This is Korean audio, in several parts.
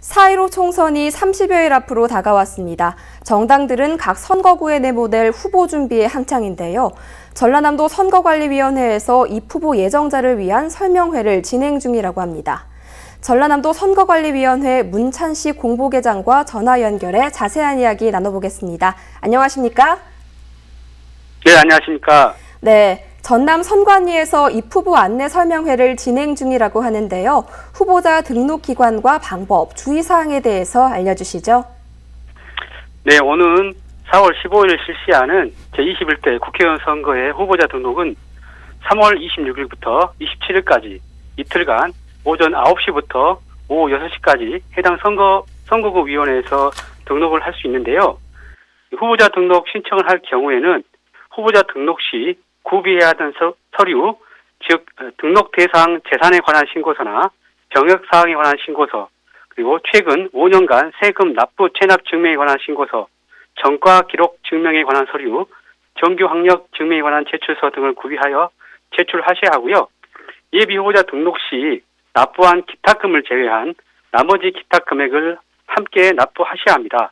4.15 총선이 30여일 앞으로 다가왔습니다. 정당들은 각 선거구에 내보낼 후보 준비에 한창인데요. 전라남도 선거관리위원회에서 입 후보 예정자를 위한 설명회를 진행 중이라고 합니다. 전라남도 선거관리위원회 문찬식 공보계장과 전화 연결해 자세한 이야기 나눠보겠습니다. 안녕하십니까? 네, 안녕하십니까? 네. 전남 선관위에서 입 후보 안내 설명회를 진행 중이라고 하는데요. 후보자 등록 기관과 방법, 주의사항에 대해서 알려주시죠. 네, 오는 4월 15일 실시하는 제21대 국회의원 선거의 후보자 등록은 3월 26일부터 27일까지 이틀간 오전 9시부터 오후 6시까지 해당 선거구 위원회에서 등록을 할 수 있는데요. 후보자 등록 신청을 할 경우에는 후보자 등록 시 구비해야 하는 서류, 즉 등록 대상 재산에 관한 신고서나 병역 사항에 관한 신고서, 그리고 최근 5년간 세금 납부 체납 증명에 관한 신고서, 전과 기록 증명에 관한 서류, 정규 학력 증명에 관한 제출서 등을 구비하여 제출하셔야 하고요. 예비 후보자 등록 시 납부한 기타금을 제외한 나머지 기타 금액을 함께 납부하셔야 합니다.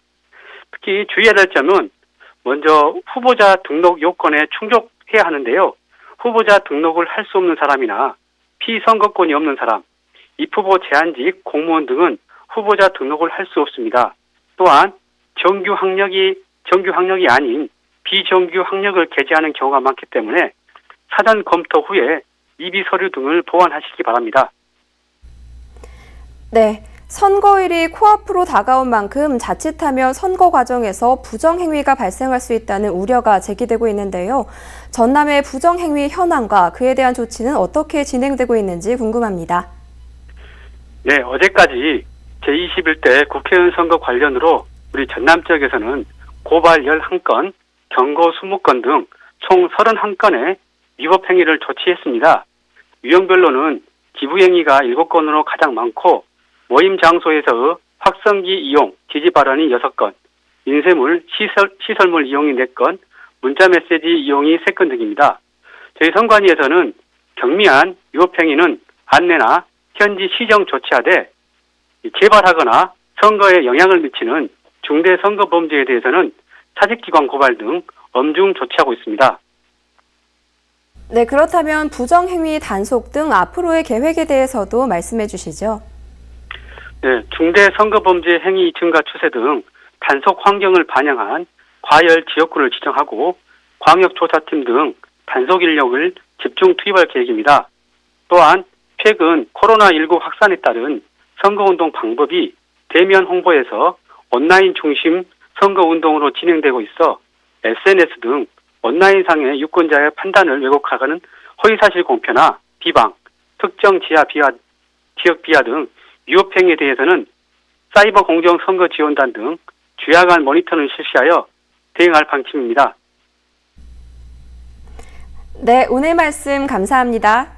특히 주의해야 할 점은 먼저 후보자 등록 요건에 충족해야 하는데요. 후보자 등록을 할 수 없는 사람이나 피선거권이 없는 사람, 입후보 제한직, 공무원 등은 후보자 등록을 할 수 없습니다. 또한 정규 학력이 아닌 비정규 학력을 게재하는 경우가 많기 때문에 사전 검토 후에 이비 서류 등을 보완하시기 바랍니다. 네. 선거일이 코앞으로 다가온 만큼 자칫하면 선거 과정에서 부정행위가 발생할 수 있다는 우려가 제기되고 있는데요. 전남의 부정행위 현황과 그에 대한 조치는 어떻게 진행되고 있는지 궁금합니다. 네, 어제까지 제21대 국회의원 선거 관련으로 우리 전남 지역에서는 고발 11건, 경고 20건 등 총 31건의 위법 행위를 조치했습니다. 유형별로는 기부행위가 7건으로 가장 많고 모임 장소에서 확성기 이용, 지지 발언이 6건, 인쇄물, 시설물 이용이 4건, 문자메시지 이용이 3건 등입니다. 저희 선관위에서는 경미한 위법행위는 안내나 현지 시정 조치하되 재발하거나 선거에 영향을 미치는 중대 선거범죄에 대해서는 사직기관 고발 등 엄중 조치하고 있습니다. 네, 그렇다면 부정행위 단속 등 앞으로의 계획에 대해서도 말씀해 주시죠. 네, 중대 선거범죄 행위 증가 추세 등 단속 환경을 반영한 과열 지역구를 지정하고 광역조사팀 등 단속 인력을 집중 투입할 계획입니다. 또한 최근 코로나19 확산에 따른 선거운동 방법이 대면 홍보에서 온라인 중심 선거운동으로 진행되고 있어 SNS 등 온라인상의 유권자의 판단을 왜곡하는 허위사실 공표나 비방, 특정 지역 비하 등 위법행위에 대해서는 사이버 공정 선거 지원단 등 주야간 모니터를 실시하여 대응할 방침입니다. 네, 오늘 말씀 감사합니다.